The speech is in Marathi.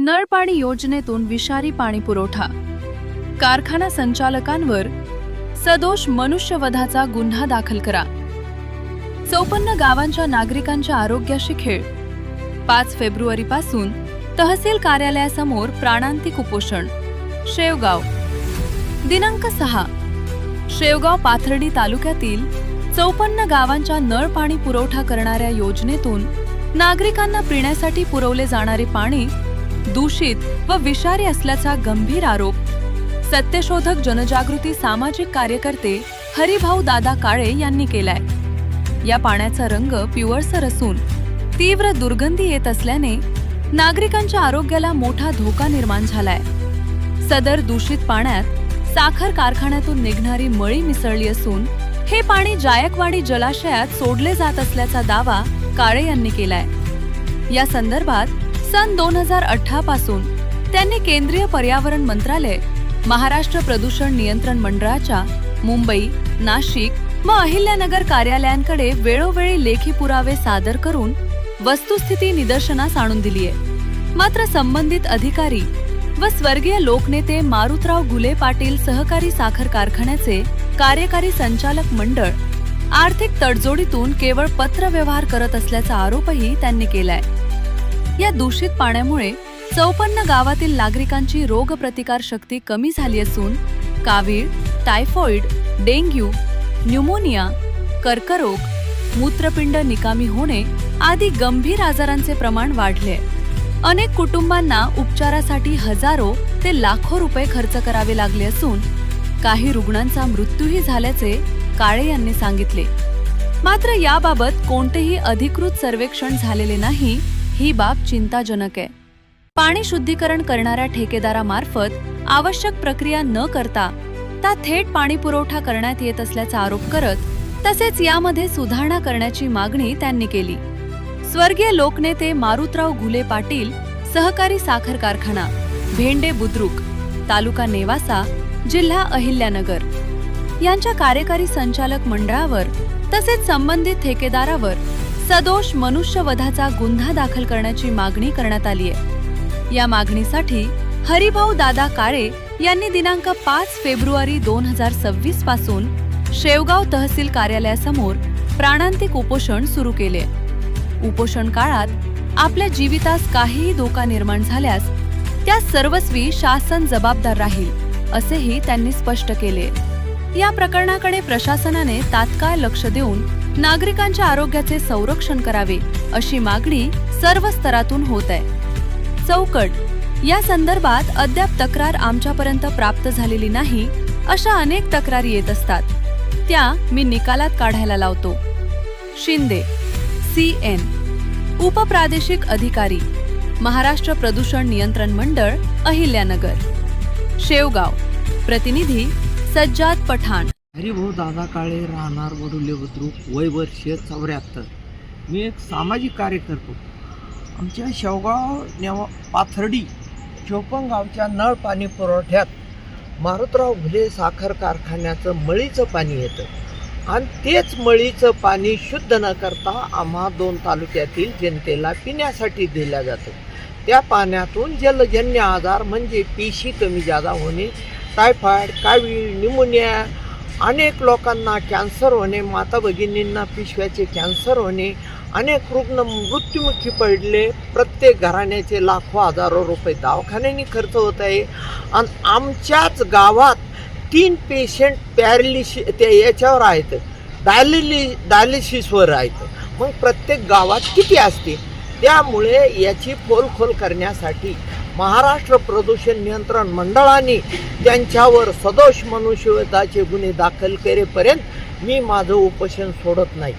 नळ पाणी योजनेतून विषारी पाणी पुरवठा, कारखाना संचालकांवर सदोष मनुष्यवधाचा गुन्हा दाखल करा. 54 गावांच्या नागरिकांच्या आरोग्याशी खेळ. 5 फेब्रुवारीपासून तहसील कार्यालयासमोर प्राणांतिक उपोषण. शेवगाव. दिनांक 6. शेवगाव पाथर्डी तालुक्यातील 54 गावांच्या नळ पाणी पुरवठा करणाऱ्या योजनेतून नागरिकांना पिण्यासाठी पुरवले जाणारे पाणी दूषित व विषारी असल्याचा गंभीर आरोप सत्यशोधक जनजागृती सामाजिक कार्यकर्ते हरिभाऊ दादा काळे यांनी केलाय. या पाण्याचा रंग पिवळसर असून तीव्र दुर्गंधी येत असल्याने नागरिकांच्या आरोग्याला मोठा धोका निर्माण झालाय. सदर दूषित पाण्यात साखर कारखान्यातून निघणारी मळी मिसळली असून हे पाणी जायकवाडी जलाशयात सोडले जात असल्याचा दावा काळे यांनी केलाय. या संदर्भात सन 2018 पासून त्यांनी केंद्रीय पर्यावरण मंत्रालय, महाराष्ट्र प्रदूषण नियंत्रण मंडळाच्या मुंबई, नाशिक व अहिल्यानगर कार्यालयांकडे वेळोवेळी लेखी पुरावे सादर करून वस्तुस्थिती निदर्शनास आणून दिली आहे. मात्र संबंधित अधिकारी व स्वर्गीय लोकनेते मारुतराव घुले पाटील सहकारी साखर कारखान्याचे कार्यकारी संचालक मंडळ आर्थिक तडजोडीतून केवळ पत्रव्यवहार करत असल्याचा आरोपही त्यांनी केलाय. या दूषित पाण्यामुळे 54 गावातील नागरिकांची रोगप्रतिकार शक्ती कमी झाली असून कावीळ, टायफॉइड, डेंग्यू, न्यूमोनिया, कर्करोग, मूत्रपिंड निकामी होणे आदी गंभीर आजारांचे प्रमाण वाढले. अनेक कुटुंबांना उपचारासाठी हजारो ते लाखो रुपये खर्च करावे लागले असून काही रुग्णांचा मृत्यूही झाल्याचे काळे यांनी सांगितले. मात्र याबाबत कोणतेही अधिकृत सर्वेक्षण झालेले नाही, ही बाब चिंताजनक आहे. पाणी शुद्धीकरण करणाऱ्या ठेकेदारामार्फत आवश्यक प्रक्रिया न करता थेट पाणी पुरवठा करण्यात येत असल्याचा आरोप करत तसेच यामध्ये सुधारणा करण्याची मागणी त्यांनी केली. स्वर्गीय लोकनेते मारुतराव घुले पाटील सहकारी साखर कारखाना, भेंडे बुद्रुक, तालुका नेवासा, जिल्हा अहिल्यानगर यांच्या कार्यकारी संचालक मंडळावर तसेच संबंधित ठेकेदारावर सदोष मनुष्यवधाचा गुन्हा दाखल करण्याची मागणी करण्यात आली आहे. या मागणीसाठी हरिभाऊ दादा काळे यांनी दिनांक 5 फेब्रुवारी 2026 पासून शेवगाव तहसील कार्यालयासमोर प्राणांतिक उपोषण सुरू केले. उपोषण काळात आपल्या जीवितास काहीही धोका निर्माण झाल्यास त्या सर्वस्वी शासन जबाबदार राहील, असेही त्यांनी स्पष्ट केले. या प्रकरणाकडे प्रशासनाने तात्काळ लक्ष देऊन नागरिकांच्या आरोग्याचे संरक्षण करावे, अशी मागणी सर्व स्तरातून होत आहे. चौकट. या संदर्भात अद्याप तक्रार आमच्यापर्यंत प्राप्त झालेली नाही, अशा अनेक तक्रारी येत असतात. त्या मी निकालात काढायला लावतो. शिंदे, CN, उपप्रादेशिक अधिकारी, महाराष्ट्र प्रदूषण नियंत्रण मंडळ, अहिल्यानगर. शेवगाव. प्रतिनिधी सज्जाद पठाण. हरिभाऊ दादा काळे, राहणार वडुले बुद्रुक, वय वर्ष 74. मी एक सामाजिक कार्य करतो. आमच्या शेवगाव पाथर्डी 54 गावच्या नळ पाणी पुरवठ्यात मारुतराव घुले साखर कारखान्याचं मळीचं पाणी येतं आणि तेच मळीचं पाणी शुद्ध न करता आम्हा 2 तालुक्यातील जनतेला पिण्यासाठी दिलं जातं. त्या पाण्यातून जलजन्य आजार म्हणजे पेशी कमी जादा होणे, टायफॉइड, कावीळ, न्यूमोनिया, अनेक लोकांना कॅन्सर होणे, माता भगिनींना पिशव्याचे कॅन्सर होणे, अनेक रुग्ण मृत्युमुखी पडले. प्रत्येक घराण्याचे लाखो हजारो रुपये दवाखान्याने खर्च होत आहे. आणि आमच्याच गावात 3 पेशंट पॅरालिसिस ते याच्यावर आहेत, डायलिसिसवर आहेत. मग प्रत्येक गावात किती असते? त्यामुळे याची पोलखोल करण्यासाठी महाराष्ट्र प्रदूषण नियंत्रण मंडळाने त्यांच्यावर सदोष मनुष्यवधाचे गुन्हे दाखल करेपर्यंत मी माझं उपोषण सोडत नाही.